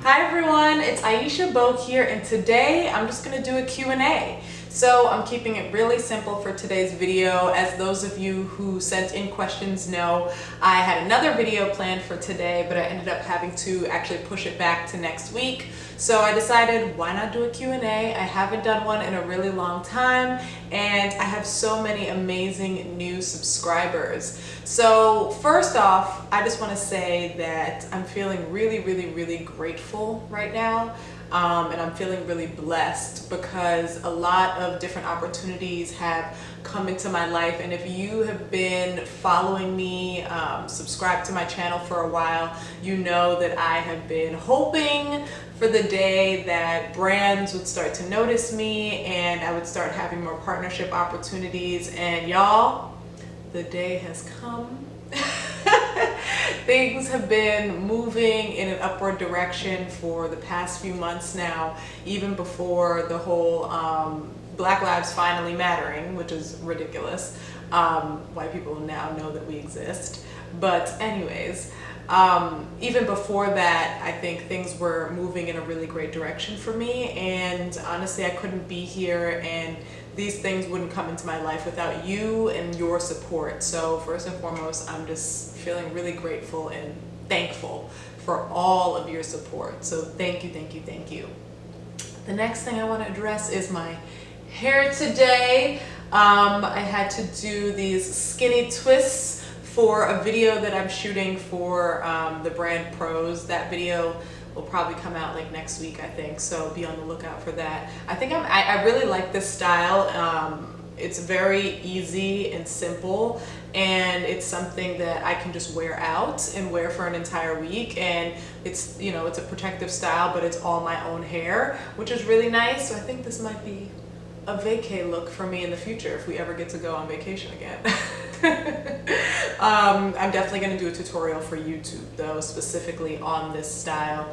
Hi everyone, it's Aisha Beau here, and today I'm just going to do a Q&A. So I'm keeping it really simple for today's video. As those of you who sent in questions know, I had another video planned for today, but I ended up having to actually push it back to next week. So I decided, why not do a Q&A? I haven't done one in a really long time, and I have so many amazing new subscribers. So first off, I just want to say that I'm feeling really grateful right now. And I'm feeling really blessed because a lot of different opportunities have come into my life. And if you have been following me, subscribed to my channel for a while, you know that I have been hoping for the day that brands would start to notice me and I would start having more partnership opportunities. And y'all, the day has come. Things have been moving in an upward direction for the past few months now, even before the whole Black Lives Finally Mattering, which is ridiculous. White people now know that we exist. But anyways, even before that, I think things were moving in a really great direction for me. And honestly, I couldn't be here and these things wouldn't come into my life without you and your support. So first and foremost, I'm just feeling really grateful and thankful for all of your support. So thank you. The next thing I want to address is my hair today. I had to do these skinny twists for a video that I'm shooting for the brand Pros. That video will probably come out like next week, I think, so be on the lookout for that. I really like this style. It's very easy and simple, and it's something that I can just wear out and wear for an entire week. And it's, you know, it's a protective style, but it's all my own hair, which is really nice. So I think this might be a vacay look for me in the future if we ever get to go on vacation again. I'm definitely going to do a tutorial for YouTube though, specifically on this style.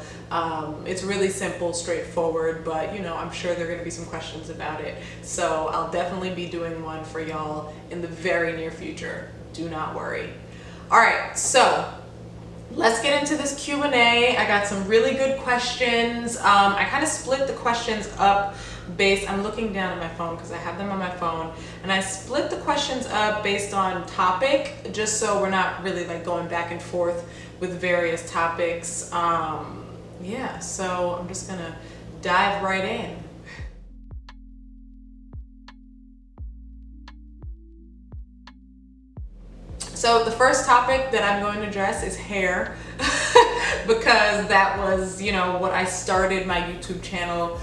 It's really simple, straightforward, but you know, I'm sure there are going to be some questions about it. So I'll definitely be doing one for y'all in the very near future. Do not worry. All right, so let's get into this Q&A. I got some really good questions. I kind of split the questions up I'm looking down at my phone because I have them on my phone, and I split the questions up based on topic, just so we're not really like going back and forth with various topics. Yeah, so I'm just gonna dive right in. So the first topic that I'm going to address is hair because that was, you know, what I started my YouTube channel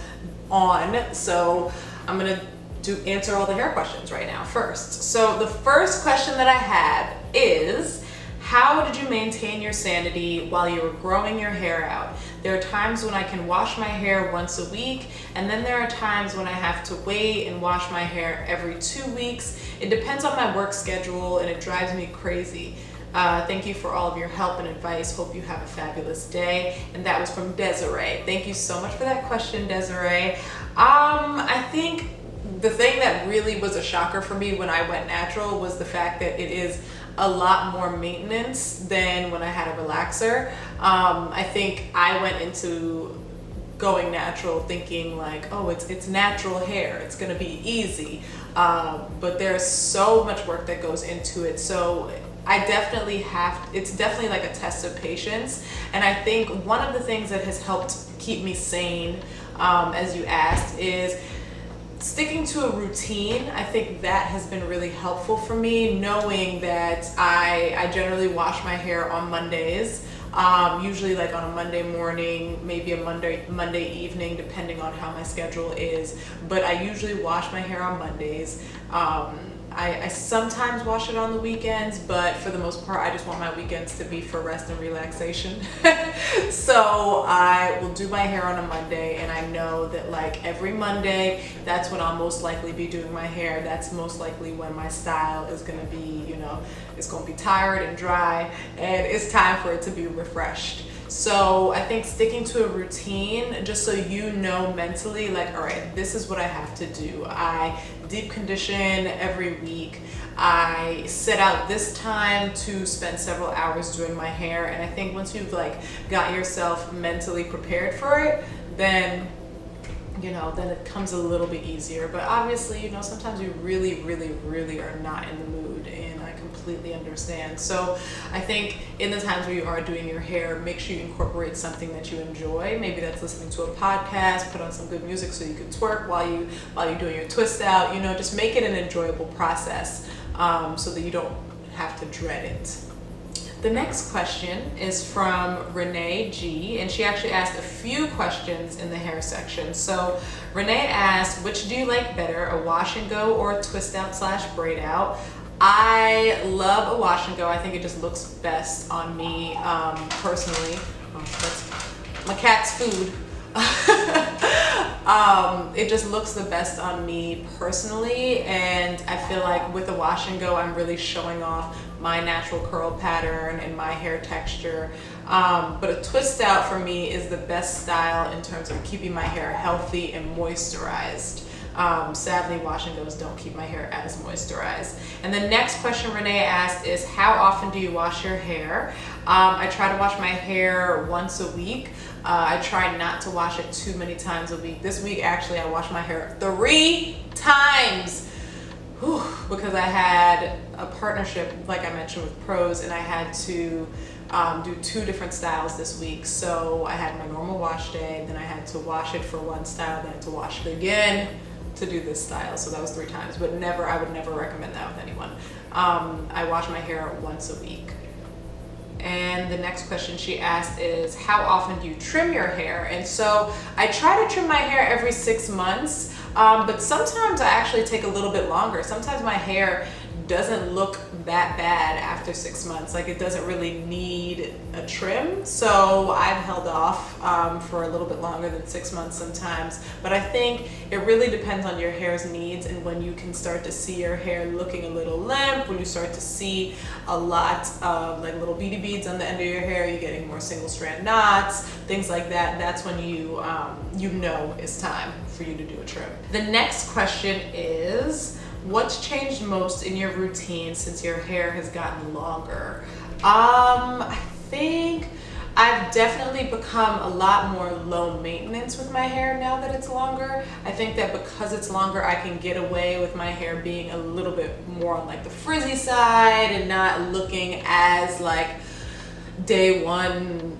on. So I'm gonna answer all the hair questions right now first. So the first question that I had is, how did you maintain your sanity while you were growing your hair out? There are times when I can wash my hair once a week, and then there are times when I have to wait and wash my hair every 2 weeks. It depends on my work schedule and it drives me crazy. Thank you for all of your help and advice. Hope you have a fabulous day. And that was from Desiree. Thank you so much for that question, Desiree. I think the thing that really was a shocker for me when I went natural was the fact that it is a lot more maintenance than when I had a relaxer. I think I went into going natural thinking like, oh, it's natural hair, it's gonna be easy. But there's so much work that goes into it. So it's definitely like a test of patience. And I think one of the things that has helped keep me sane, as you asked, is sticking to a routine. I think that has been really helpful for me, knowing that I generally wash my hair on Mondays, usually like on a Monday morning, maybe a Monday evening, depending on how my schedule is. But I usually wash my hair on Mondays. I sometimes wash it on the weekends, but for the most part, I just want my weekends to be for rest and relaxation. So I will do my hair on a Monday, and I know that like every Monday, that's when I'll most likely be doing my hair. That's most likely when my style is gonna be, you know, it's gonna be tired and dry, and it's time for it to be refreshed. So I think sticking to a routine, just so you know mentally, like, all right, this is what I have to do. I deep condition every week. I set out this time to spend several hours doing my hair. And I think once you've like got yourself mentally prepared for it, then then it comes a little bit easier. But obviously, sometimes you really, really, really are not in the mood, and I completely understand. So I think in the times where you are doing your hair, make sure you incorporate something that you enjoy. Maybe that's listening to a podcast, put on some good music so you can twerk while you're doing your twist out. Just make it an enjoyable process, so that you don't have to dread it. The next question is from Renee G, and she actually asked a few questions in the hair section. So Renee asked, which do you like better, a wash and go or a twist out / braid out? I love a wash and go. I think it just looks best on me, personally. Oh, that's my cat's food. It just looks the best on me personally, and I feel like with a wash and go, I'm really showing off my natural curl pattern and my hair texture. But a twist out for me is the best style in terms of keeping my hair healthy and moisturized. Sadly, wash and goes don't keep my hair as moisturized. And the next question Renee asked is, how often do you wash your hair? I try to wash my hair once a week. I try not to wash it too many times a week. This week, actually, I washed my hair 3 times. Because I had a partnership, like I mentioned, with pros, and I had to do 2 different styles this week. So I had my normal wash day, then I had to wash it for one style, then I had to wash it again to do this style. So that was 3 times, but I would never recommend that with anyone. I wash my hair once a week. And the next question she asked is, how often do you trim your hair? And so I try to trim my hair every 6 months, but sometimes I actually take a little bit longer. Sometimes my hair doesn't look that bad after 6 months. Like, it doesn't really need a trim. So I've held off for a little bit longer than 6 months sometimes. But I think it really depends on your hair's needs and when you can start to see your hair looking a little limp, when you start to see a lot of like little beady beads on the end of your hair, you're getting more single strand knots, things like that. That's when you know it's time for you to do a trim. The next question is, what's changed most in your routine since your hair has gotten longer? I think I've definitely become a lot more low maintenance with my hair now that it's longer. I think that because it's longer, I can get away with my hair being a little bit more on like the frizzy side and not looking as like day one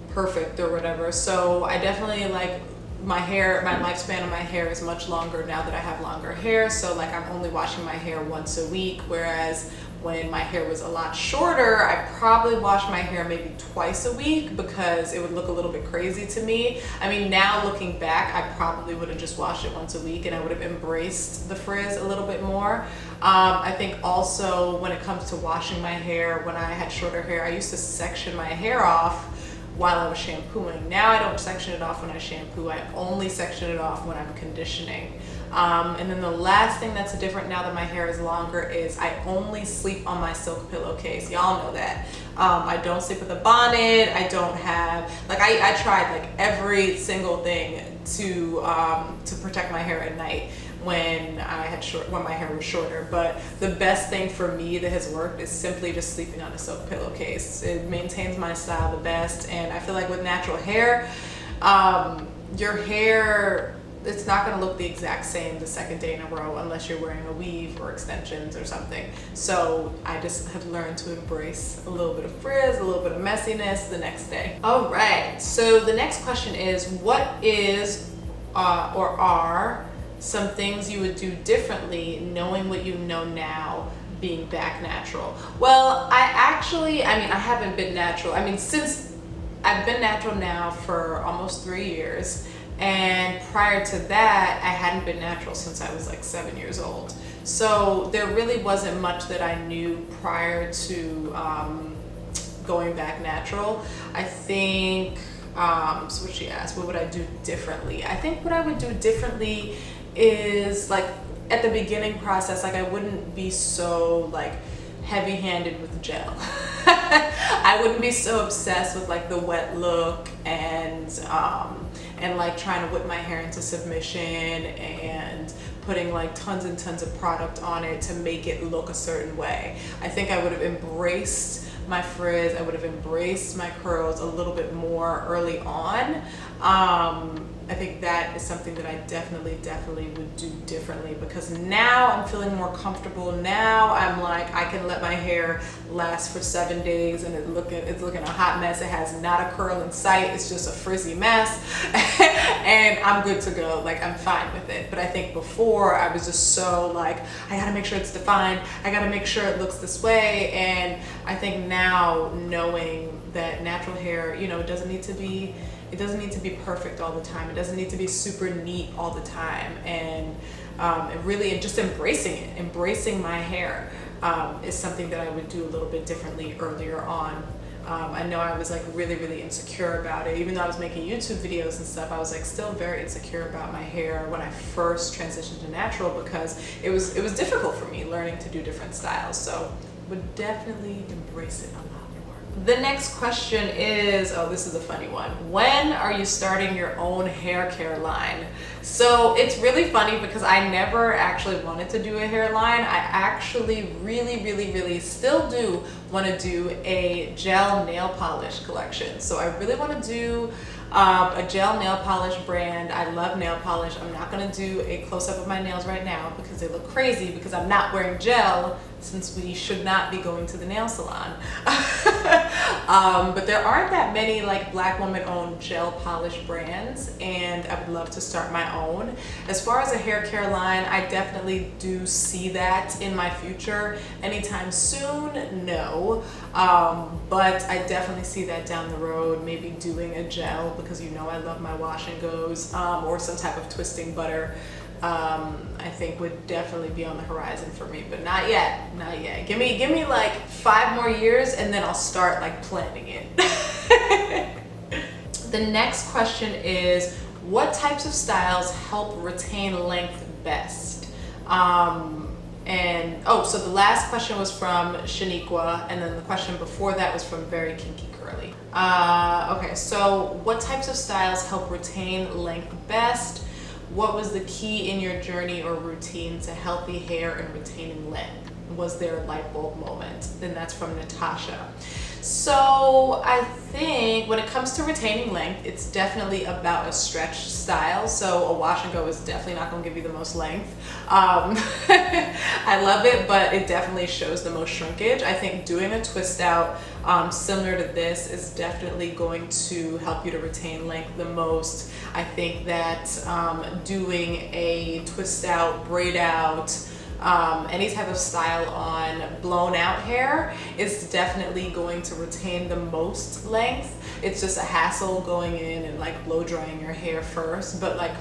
perfect or whatever. So I definitely like my lifespan of my hair is much longer now that I have longer hair. So like I'm only washing my hair once a week, whereas when my hair was a lot shorter, I probably washed my hair maybe twice a week because it would look a little bit crazy to me. I mean, now looking back, I probably would have just washed it once a week and I would have embraced the frizz a little bit more. I think also when it comes to washing my hair, when I had shorter hair, I used to section my hair off while I was shampooing. Now I don't section it off when I shampoo. I only section it off when I'm conditioning. And then the last thing that's different now that my hair is longer is I only sleep on my silk pillowcase. Y'all know that. I don't sleep with a bonnet. I don't have, like, I tried like every single thing to protect my hair at night when my hair was shorter. But the best thing for me that has worked is simply just sleeping on a silk pillowcase. It maintains my style the best, and I feel like with natural hair, your hair, it's not going to look the exact same the second day in a row unless you're wearing a weave or extensions or something. So I just have learned to embrace a little bit of frizz, a little bit of messiness the next day. All right, so the next question is, what is or are some things you would do differently knowing what you know now, being back natural? Well, I haven't been natural. Since I've been natural now for almost 3 years, and prior to that, I hadn't been natural since I was like 7 years old. So there really wasn't much that I knew prior to going back natural. I think, so what she asked, what would I do differently? I think what I would do differently is like at the beginning process, like I wouldn't be so like heavy-handed with gel. I wouldn't be so obsessed with like the wet look and like trying to whip my hair into submission and putting like tons and tons of product on it to make it look a certain way. I think I would have embraced my frizz, I would have embraced my curls a little bit more early on. I think that is something that I definitely would do differently, because now I'm feeling more comfortable. Now I'm like, I can let my hair last for 7 days and it's looking a hot mess. It has not a curl in sight. It's just a frizzy mess and I'm good to go. Like, I'm fine with it. But I think before I was just so like, I gotta make sure it's defined. I gotta make sure it looks this way. And I think now, knowing that natural hair, you know, it doesn't need to be perfect all the time. It doesn't need to be super neat all the time. And really just embracing my hair is something that I would do a little bit differently earlier on. I know I was like really insecure about it. Even though I was making YouTube videos and stuff, I was like still very insecure about my hair when I first transitioned to natural, because it was difficult for me learning to do different styles. So would definitely embrace it a lot more. The next question is, oh, this is a funny one. When are you starting your own hair care line? So it's really funny because I never actually wanted to do a hairline. I actually really still do want to do a gel nail polish collection. So I really want to do a gel nail polish brand. I love nail polish. I'm not going to do a close-up of my nails right now because they look crazy, because I'm not wearing gel, since we should not be going to the nail salon. But there aren't that many like Black woman owned gel polish brands, and I would love to start my own. As far as a hair care line, I definitely do see that in my future. Anytime soon, no. But I definitely see that down the road, maybe doing a gel, because you know I love my wash and goes, or some type of twisting butter. I think would definitely be on the horizon for me, but not yet. Give me like 5 more years and then I'll start like planning it. The next question is, what types of styles help retain length best? So the last question was from Shaniqua, and then the question before that was from Very Kinky Curly. Okay, so what types of styles help retain length best? What was the key in your journey or routine to healthy hair and retaining length? Was there a light bulb moment? Then that's from Natasha. So I think when it comes to retaining length, it's definitely about a stretch style. So a wash and go is definitely not going to give you the most length. I love it, but it definitely shows the most shrinkage. I think doing a twist out similar to this is definitely going to help you to retain length the most. I think that doing a twist out, braid out, any type of style on blown out hair is definitely going to retain the most length. It's just a hassle going in and like blow drying your hair first, but like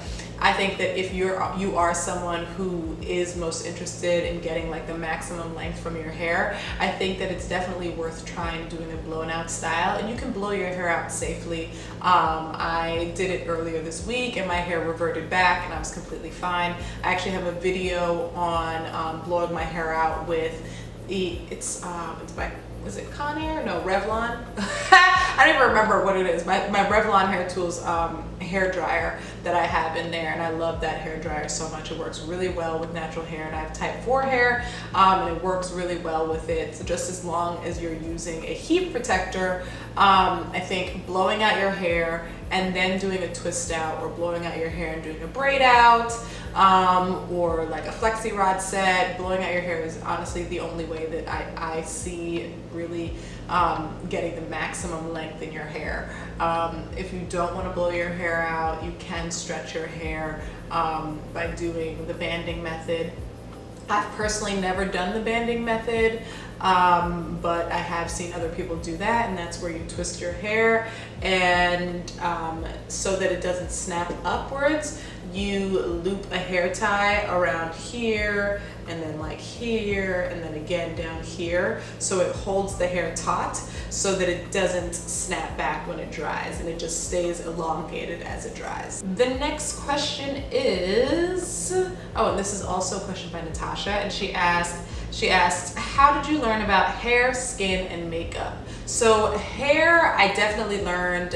I think that if you are someone who is most interested in getting like the maximum length from your hair, I think that it's definitely worth trying doing a blown out style, and you can blow your hair out safely. I did it earlier this week and my hair reverted back and I was completely fine. I actually have a video on blowing my hair out with it's by, is it Conair? No, Revlon. I don't even remember what it is. My Revlon Hair Tools hair dryer that I have in there, and I love that hair dryer so much. It works really well with natural hair, and I have type 4 hair, and it works really well with it. So just as long as you're using a heat protector, I think blowing out your hair and then doing a twist out, or blowing out your hair and doing a braid out, or like a flexi rod set, blowing out your hair is honestly the only way that I see really getting the maximum length in your hair. If you don't want to blow your hair out, you can stretch your hair by doing the banding method. I've personally never done the banding method, but I have seen other people do that, and that's where you twist your hair, and so that it doesn't snap upwards, you loop a hair tie around here, and then like here, and then again down here, so it holds the hair taut so that it doesn't snap back when it dries, and it just stays elongated as it dries. The next question is, oh, and this is also a question by Natasha, and she asked, how did you learn about hair, skin, and makeup? So hair, I definitely learned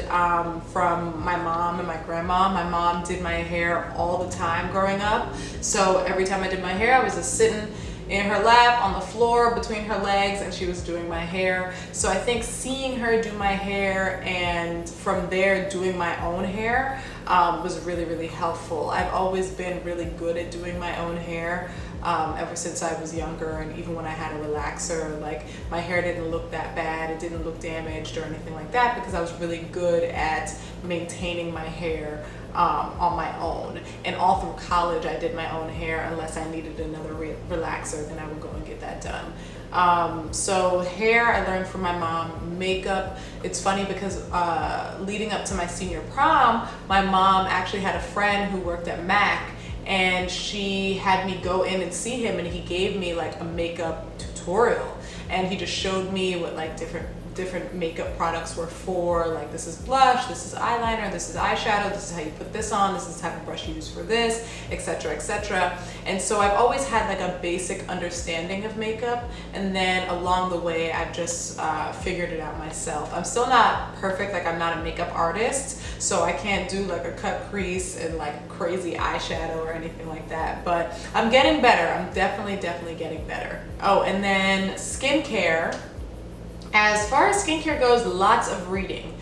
from my mom and my grandma. My mom did my hair all the time growing up. So every time I did my hair, I was just sitting in her lap on the floor between her legs, and she was doing my hair. So I think seeing her do my hair and from there doing my own hair was really, really helpful. I've always been really good at doing my own hair. Ever since I was younger, and even when I had a relaxer, like my hair didn't look that bad, it didn't look damaged or anything like that, because I was really good at maintaining my hair on my own. And all through college I did my own hair, unless I needed another relaxer, then I would go and get that done. So hair I learned from my mom. Makeup, it's funny because leading up to my senior prom, my mom actually had a friend who worked at MAC, and she had me go in and see him, and he gave me like a makeup tutorial, and he just showed me what like different makeup products were for. Like, this is blush, this is eyeliner, this is eyeshadow, this is how you put this on, this is the type of brush you use for this, etc., etc. And so I've always had like a basic understanding of makeup, and then along the way I've just figured it out myself. I'm still not perfect, like I'm not a makeup artist, so I can't do like a cut crease and like crazy eyeshadow or anything like that, but I'm getting better. I'm definitely getting better. Oh, and then skincare. As far as skincare goes, lots of reading,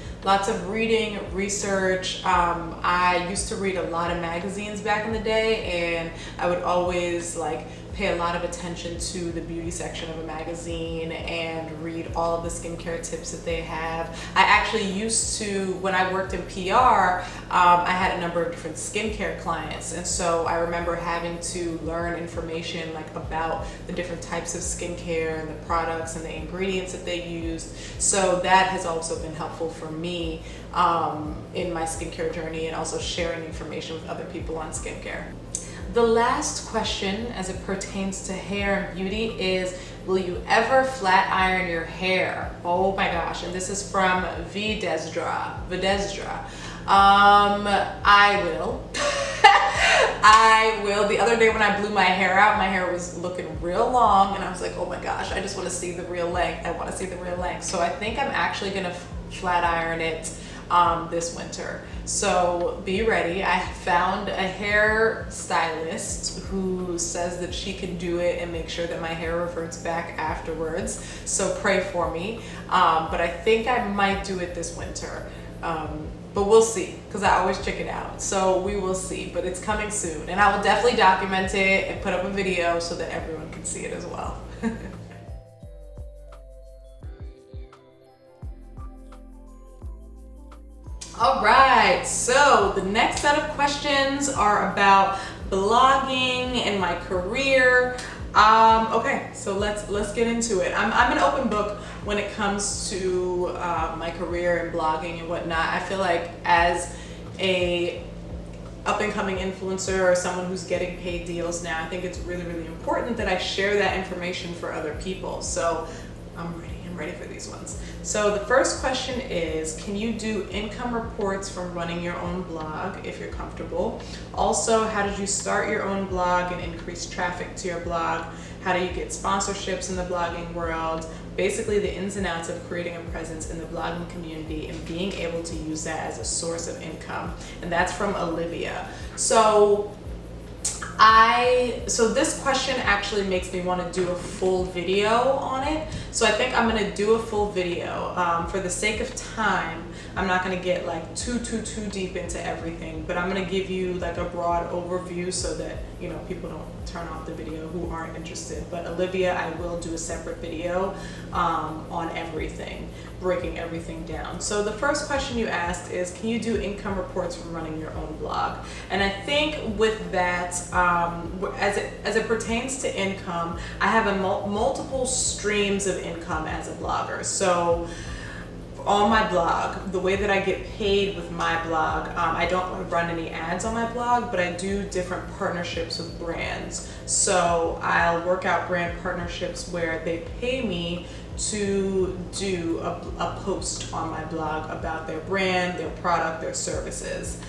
research. I used to read a lot of magazines back in the day, and I would always like pay a lot of attention to the beauty section of a magazine and read all of the skincare tips that they have. I actually used to, when I worked in PR, I had a number of different skincare clients, and so I remember having to learn information like about the different types of skincare and the products and the ingredients that they used. So that has also been helpful for me in my skincare journey, and also sharing information with other people on skincare. The last question as it pertains to hair and beauty is, will you ever flat iron your hair? Oh my gosh, and this is from Videsdra. I will. I will. The other day when I blew my hair out, my hair was looking real long, and I was like, oh my gosh, I just want to see the real length. I want to see the real length. So I think I'm actually gonna flat iron it this winter. So be ready. I found a hair stylist who says that she can do it and make sure that my hair reverts back afterwards. So pray for me. But I think I might do it this winter. But we'll see, because I always check it out. So we will see, but it's coming soon. And I will definitely document it and put up a video so that everyone can see it as well. All right, so the next set of questions are about blogging and my career. Okay, so let's get into it. I'm an open book when it comes to my career and blogging and whatnot. I feel like as a up-and-coming influencer or someone who's getting paid deals now, I think it's really important that I share that information for other people. So I'm ready for these ones. So the first question is, can you do income reports from running your own blog if you're comfortable? Also, how did you start your own blog and increase traffic to your blog? How do you get sponsorships in the blogging world? Basically the ins and outs of creating a presence in the blogging community and being able to use that as a source of income. And that's from Olivia. So this question actually makes me want to do a full video on it. So I think I'm going to do a full video. For the sake of time, I'm not going to get like too deep into everything, but I'm going to give you like a broad overview so that, you know, people don't turn off the video who aren't interested. But Olivia, I will do a separate video on everything, breaking everything down. So the first question you asked is, can you do income reports from running your own blog? And I think with that, as it pertains to income, I have a multiple streams of income as a blogger. So on my blog, the way that I get paid with my blog, I don't run any ads on my blog, but I do different partnerships with brands. So I'll work out brand partnerships where they pay me to do a post on my blog about their brand, their product, their services.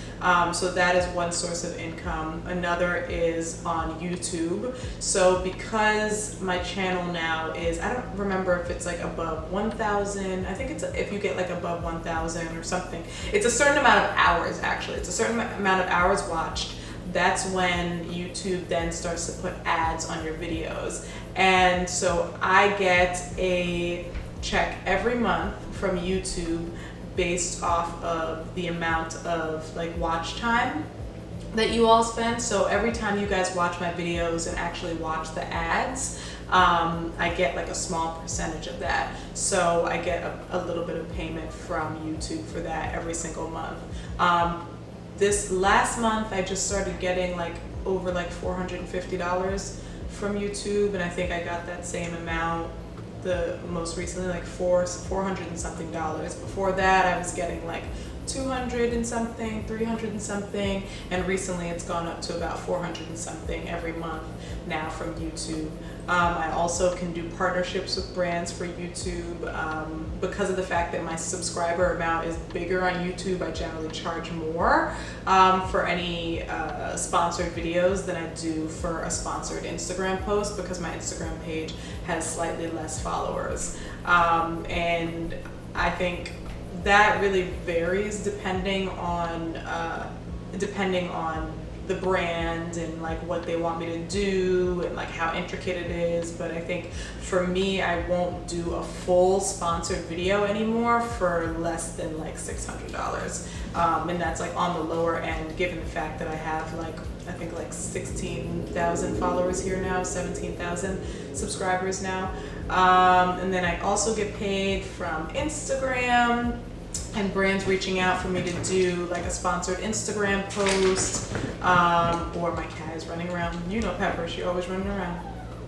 So that is one source of income. Another is on YouTube. So because my channel now is, I don't remember if it's like above 1,000, I think it's if you get like above 1,000 or something. It's a certain amount of hours actually. It's a certain amount of hours watched. That's when YouTube then starts to put ads on your videos. And so I get a check every month from YouTube based off of the amount of like watch time that you all spend. So every time you guys watch my videos and actually watch the ads, I get like a small percentage of that. So I get a little bit of payment from YouTube for that every single month. This last month I just started getting like over like $450 from YouTube, and I think I got that same amount the most recently, like $400 and something. Before that I was getting like 200 and something, 300 and something, and recently it's gone up to about 400 and something every month now from YouTube. I also can do partnerships with brands for YouTube. Because of the fact that my subscriber amount is bigger on YouTube, I generally charge more for any sponsored videos than I do for a sponsored Instagram post, because my Instagram page has slightly less followers. And I think that really varies depending on the brand and like what they want me to do and like how intricate it is. But I think for me, I won't do a full sponsored video anymore for less than like $600. And that's like on the lower end, given the fact that I have like, I think like 16,000 followers here now, 17,000 subscribers now. And then I also get paid from Instagram and brands reaching out for me to do like a sponsored Instagram post, or my cat is running around. You know Pepper, she always running around.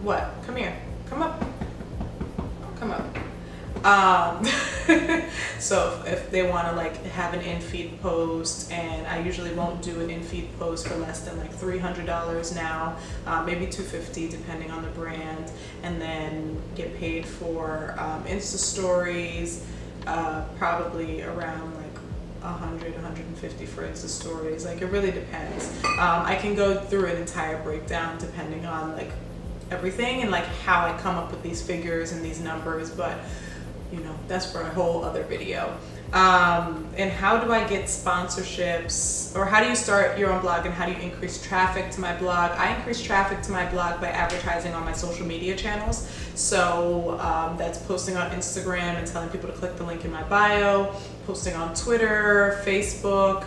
What? Come here. Come up. Come up. So if they want to like have an in-feed post, and I usually won't do an in-feed post for less than like $300 now, maybe $250 depending on the brand, and then get paid for Insta stories, probably around like 100, 150 for Insta stories. Like it really depends. I can go through an entire breakdown depending on like everything and like how I come up with these figures and these numbers, but you know, that's for a whole other video. And how do I get sponsorships, or how do you start your own blog and how do you increase traffic to my blog? I increase traffic to my blog by advertising on my social media channels. So that's posting on Instagram and telling people to click the link in my bio, posting on Twitter, Facebook,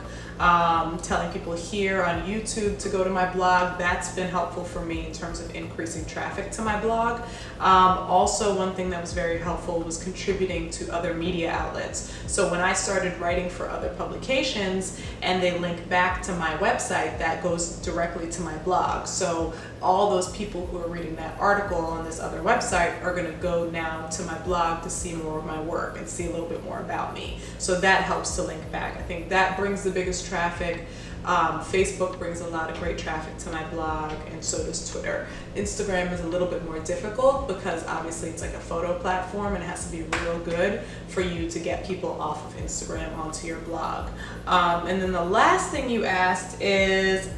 telling people here on YouTube to go to my blog. That's been helpful for me in terms of increasing traffic to my blog. Also, one thing that was very helpful was contributing to other media outlets. So when I started writing for other publications and they link back to my website, that goes directly to my blog. So all those people who are reading that article on this other website are going to go now to my blog to see more of my work and see a little bit more about me. So that helps to link back. I think that brings the biggest traffic. Facebook brings a lot of great traffic to my blog, and so does Twitter. Instagram is a little bit more difficult because obviously it's like a photo platform and it has to be real good for you to get people off of Instagram onto your blog. And then the last thing you asked is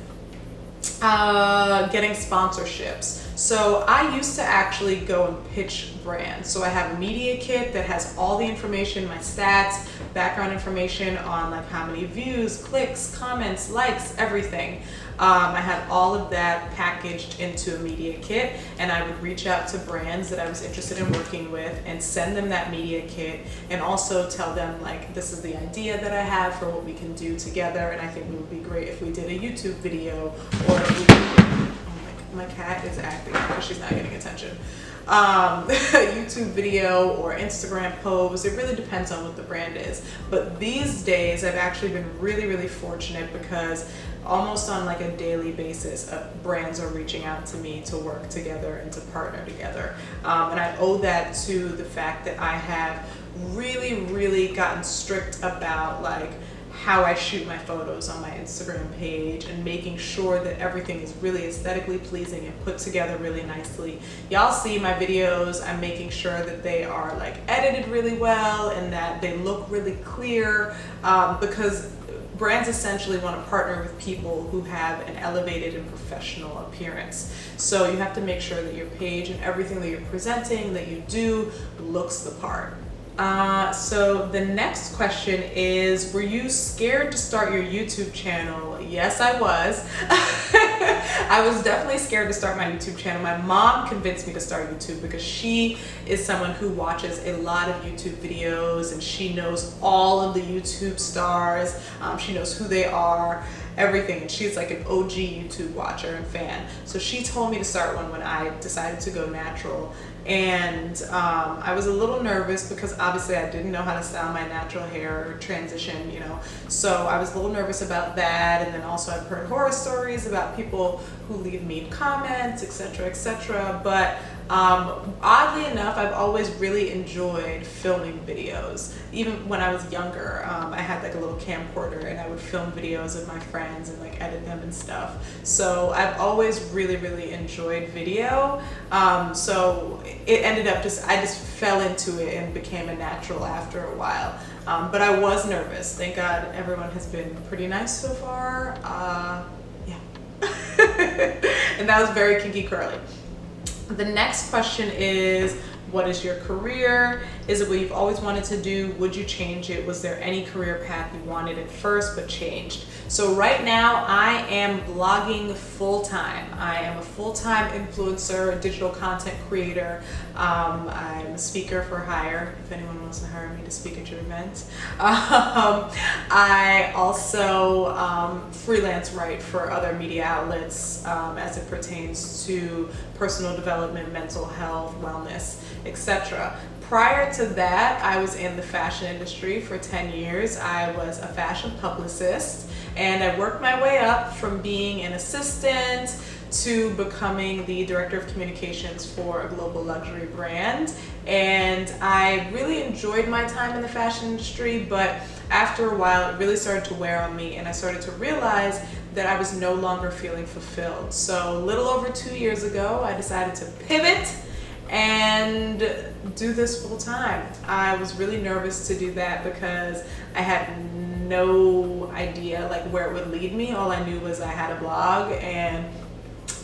getting sponsorships. So I used to actually go and pitch brands. So I have a media kit that has all the information, my stats, background information on like how many views, clicks, comments, likes, everything. I had all of that packaged into a media kit, and I would reach out to brands that I was interested in working with and send them that media kit, and also tell them like, this is the idea that I have for what we can do together, and I think it would be great if we did a YouTube video, or if we my cat is acting because she's not getting attention. A YouTube video or Instagram post. It really depends on what the brand is. But these days I've actually been really, really fortunate because almost on like a daily basis, brands are reaching out to me to work together and to partner together. And I owe that to the fact that I have really, really gotten strict about like how I shoot my photos on my Instagram page and making sure that everything is really aesthetically pleasing and put together really nicely. Y'all see my videos, I'm making sure that they are like edited really well and that they look really clear, because brands essentially want to partner with people who have an elevated and professional appearance. So you have to make sure that your page and everything that you're presenting, that you do, looks the part. So the next question is, were you scared to start your YouTube channel? Yes, I was. I was definitely scared to start my YouTube channel. My mom convinced me to start YouTube because she is someone who watches a lot of YouTube videos and she knows all of the YouTube stars. She knows who they are, everything. And she's like an OG YouTube watcher and fan. So she told me to start one when I decided to go natural. And I was a little nervous because obviously I didn't know how to style my natural hair or transition, you know. So I was a little nervous about that. And then also I've heard horror stories about people who leave mean comments, etc., etc. But oddly enough, I've always really enjoyed filming videos. Even when I was younger, I had like a little camcorder and I would film videos of my friends and like edit them and stuff. So I've always really, really enjoyed video. So it ended up I just fell into it and became a natural after a while. But I was nervous. Thank God everyone has been pretty nice so far. Yeah. And that was very kinky curly. The next question is, what is your career? Is it what you've always wanted to do? Would you change it? Was there any career path you wanted at first but changed? So right now I am blogging full-time. I am a full-time influencer, digital content creator. I'm a speaker for hire, if anyone wants to hire me to speak at your event. I also freelance write for other media outlets as it pertains to personal development, mental health, wellness, etc. Prior to that, I was in the fashion industry for 10 years. I was a fashion publicist and I worked my way up from being an assistant to becoming the director of communications for a global luxury brand. And I really enjoyed my time in the fashion industry, but after a while it really started to wear on me and I started to realize that I was no longer feeling fulfilled. So a little over 2 years ago, I decided to pivot and do this full time. I was really nervous to do that because I had no idea like where it would lead me. All I knew was I had a blog and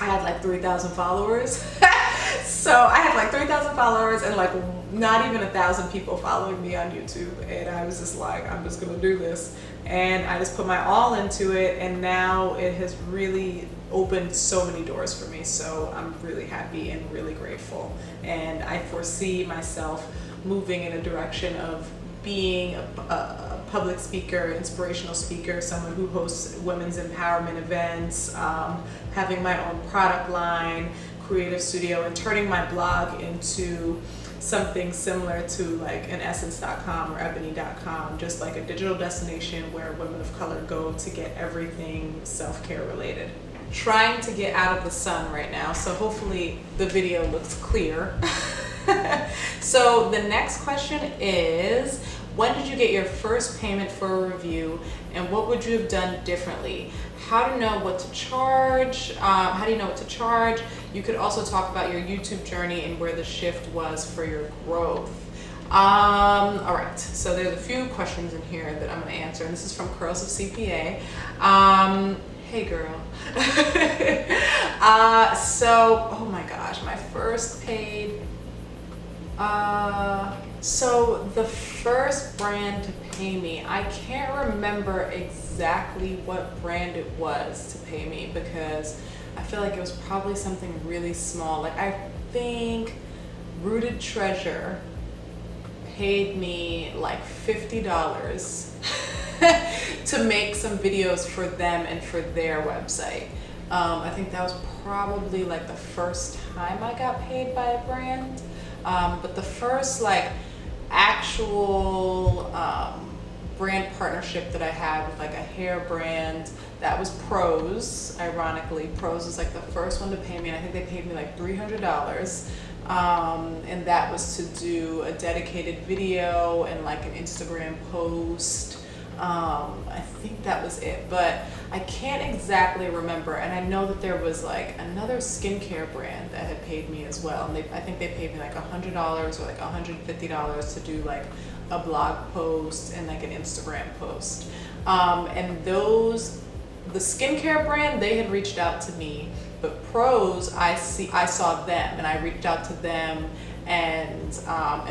I had like 3,000 followers. So I had like 3,000 followers and like not even 1,000 people following me on YouTube. And I was just like, I'm just gonna do this. And I just put my all into it, and now it has really opened so many doors for me. So I'm really happy and really grateful. And I foresee myself moving in a direction of being a public speaker, inspirational speaker, someone who hosts women's empowerment events, having my own product line, creative studio, and turning my blog into something similar to like an essence.com or ebony.com, just like a digital destination where women of color go to get everything self-care related. Trying to get out of the sun right now, so hopefully the video looks clear. So the next question is, when did you get your first payment for a review and what would you have done differently? How to know what to charge? How do you know what to charge? You could also talk about your YouTube journey and where the shift was for your growth. All right, so there's a few questions in here that I'm gonna answer, and this is from Curls of CPA. Hey girl. So, oh my gosh, my first paid, so the first brand to pay me, I can't remember exactly what brand it was to pay me because I feel like it was probably something really small. Like I think Rooted Treasure paid me like $50 to make some videos for them and for their website. I think that was probably like the first time I got paid by a brand. But the first like actual brand partnership that I had with like a hair brand, that was Prose. Ironically, Prose was like the first one to pay me, and I think they paid me like $300. And that was to do a dedicated video and like an Instagram post I think that was it, but I can't exactly remember. And I know that there was like another skincare brand that had paid me as well. And I think they paid me like $100 or like $150 to do like a blog post and like an Instagram post. And the skincare brand, they had reached out to me, but Pros, I saw them and I reached out to them, and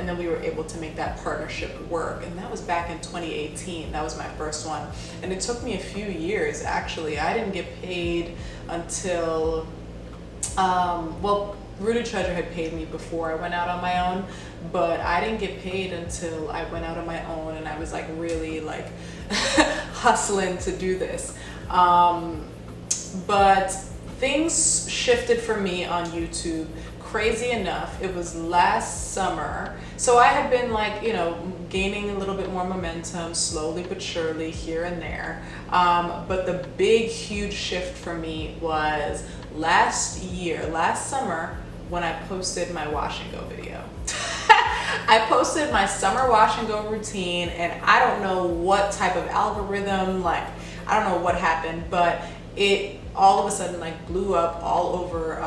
then we were able to make that partnership work. And that was back in 2018. That was my first one, and it took me a few years actually. I didn't get paid until well, Rooted Treasure had paid me before I went out on my own, but I didn't get paid until I went out on my own, and I was like really like hustling to do this. But things shifted for me on YouTube. Crazy enough, it was last summer. So I had been like, you know, gaining a little bit more momentum slowly but surely here and there. But the big, huge shift for me was last summer, when I posted my wash and go video. I posted my summer wash and go routine, and I don't know what type of algorithm, like, I don't know what happened, but it all of a sudden like blew up all over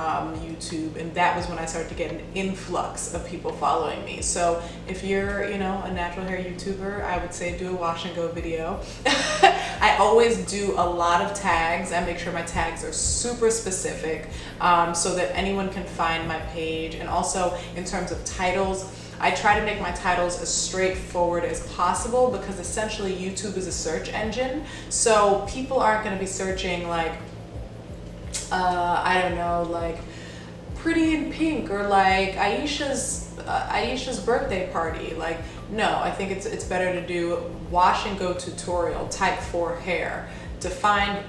YouTube, and that was when I started to get an influx of people following me. So if you're, you know, a natural hair YouTuber, I would say do a wash and go video. I always do a lot of tags. I make sure my tags are super specific, so that anyone can find my page. And also in terms of titles, I try to make my titles as straightforward as possible, because essentially YouTube is a search engine. So people aren't going to be searching like, I don't know, like Pretty in Pink or like Aisha's birthday party. Like, no, I think it's better to do wash and go tutorial, type 4 hair, define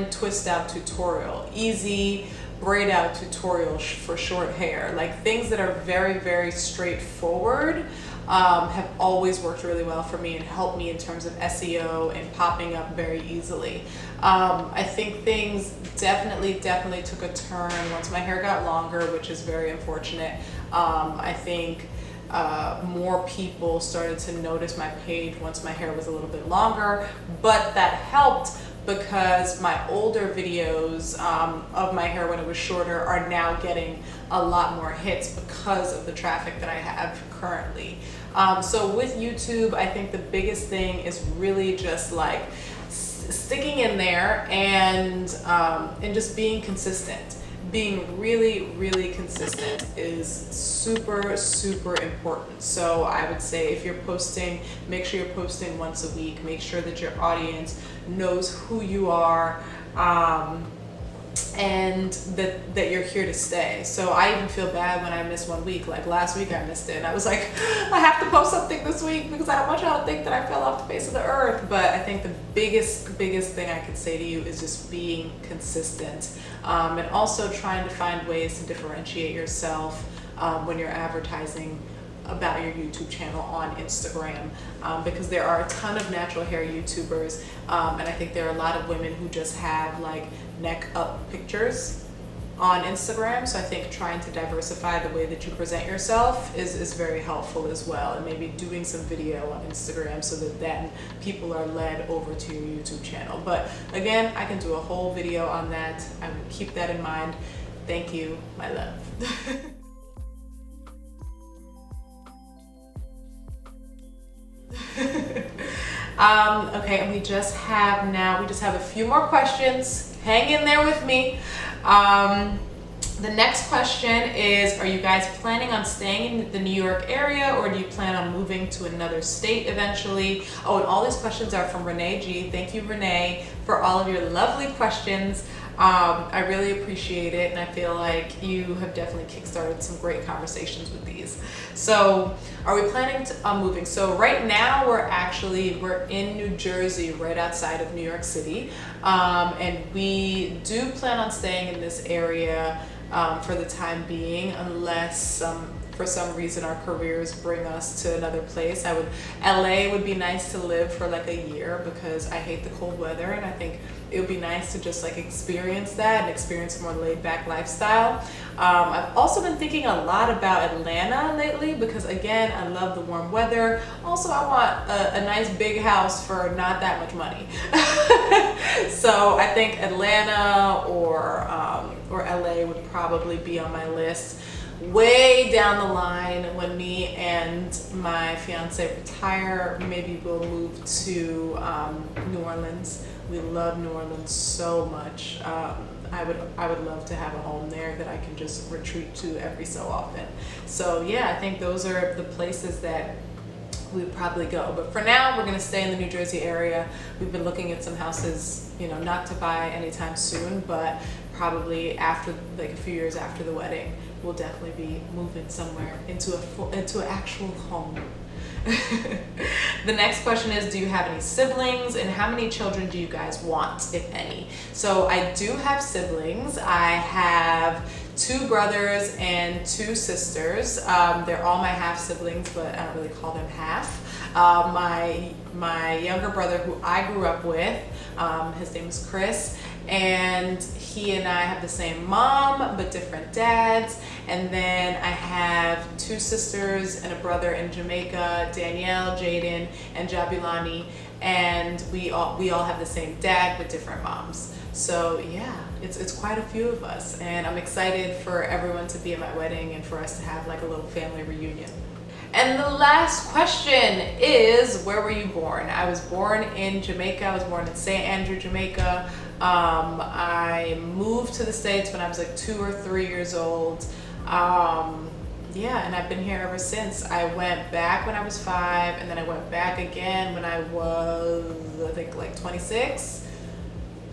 twist out tutorial, easy braid out tutorial for short hair. Like things that are very, very straightforward have always worked really well for me and helped me in terms of SEO and popping up very easily. I think things definitely took a turn once my hair got longer, which is very unfortunate. I think more people started to notice my page once my hair was a little bit longer, but that helped because my older videos of my hair when it was shorter are now getting a lot more hits because of the traffic that I have currently. So with YouTube, I think the biggest thing is really just like sticking in there and just being consistent. Being really consistent is super important. So I would say if you're posting, make sure you're posting once a week. Make sure that your audience knows who you are, and that you're here to stay. So I even feel bad when I miss 1 week. Like last week I missed it and I was like, I have to post something this week because I don't want y'all to think that I fell off the face of the earth. But I think the biggest thing I could say to you is just being consistent, and also trying to find ways to differentiate yourself when you're advertising about your YouTube channel on Instagram, because there are a ton of natural hair YouTubers, and I think there are a lot of women who just have like neck up pictures on Instagram. So I think trying to diversify the way that you present yourself is very helpful as well, and maybe doing some video on Instagram so that then people are led over to your YouTube channel. But again, I can do a whole video on that. I would keep that in mind. Thank you, my love. Okay, and we just have a few more questions. Hang in there with me. The next question is, are you guys planning on staying in the New York area, or do you plan on moving to another state eventually? Oh, and all these questions are from Renee G. Thank you, Renee, for all of your lovely questions. I really appreciate it, and I feel like you have definitely kickstarted some great conversations with these. So, are we planning on moving? So right now we're in New Jersey, right outside of New York City, and we do plan on staying in this area for the time being, unless some for some reason our careers bring us to another place. LA would be nice to live for like a year because I hate the cold weather, and I think it would be nice to just like experience that and experience a more laid back lifestyle. I've also been thinking a lot about Atlanta lately because again, I love the warm weather. Also, I want a nice big house for not that much money. So I think Atlanta or LA would probably be on my list. Way down the line, when me and my fiance retire, maybe we'll move to New Orleans. We love New Orleans so much. I would love to have a home there that I can just retreat to every so often. So yeah, I think those are the places that we would probably go. But for now, we're gonna stay in the New Jersey area. We've been looking at some houses, you know, not to buy anytime soon, but probably after, like a few years after the wedding, we'll definitely be moving somewhere into an actual home. The next question is, do you have any siblings, and how many children do you guys want, if any? So I do have siblings. I have 2 brothers and 2 sisters. They're all my half siblings, but I don't really call them half. My younger brother, who I grew up with, his name is Chris, and he and I have the same mom but different dads. And then I have 2 sisters and a brother in Jamaica, Danielle, Jaden, and Jabulani, and we all have the same dad but different moms. So yeah, it's quite a few of us, and I'm excited for everyone to be at my wedding and for us to have like a little family reunion. And the last question is, where were you born? I was born in Jamaica. I was born in St. Andrew, Jamaica. I moved to the States when I was like 2 or 3 years old. Yeah, and I've been here ever since. I went back when I was 5, and then I went back again when I was, I think, like 26.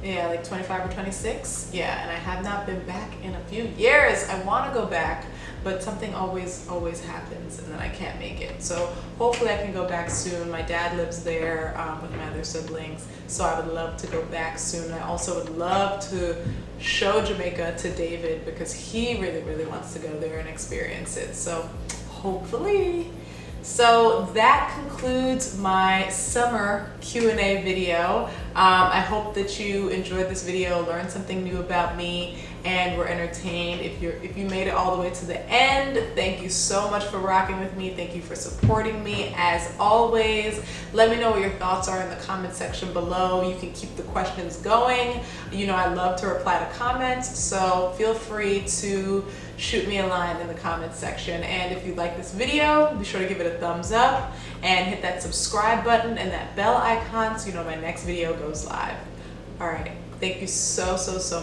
Yeah, like 25 or 26. Yeah, and I have not been back in a few years. I want to go back, but something always happens, and then I can't make it. So hopefully I can go back soon. My dad lives there with my other siblings, so I would love to go back soon. I also would love to show Jamaica to David because he really wants to go there and experience it. So hopefully. So that concludes my summer Q&A video. I hope that you enjoyed this video, learned something new about me, and were entertained. If you made it all the way to the end, thank you so much for rocking with me. Thank you for supporting me as always. Let me know what your thoughts are in the comment section below. You can keep the questions going. You know, I love to reply to comments, so feel free to shoot me a line in the comments section. And if you like this video, be sure to give it a thumbs up and hit that subscribe button and that bell icon so you know my next video goes live. All right, thank you so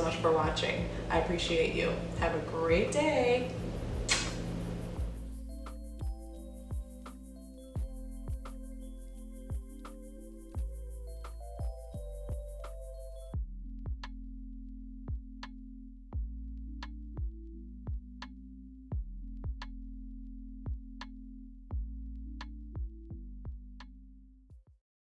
much for watching. I appreciate you. Have a great day.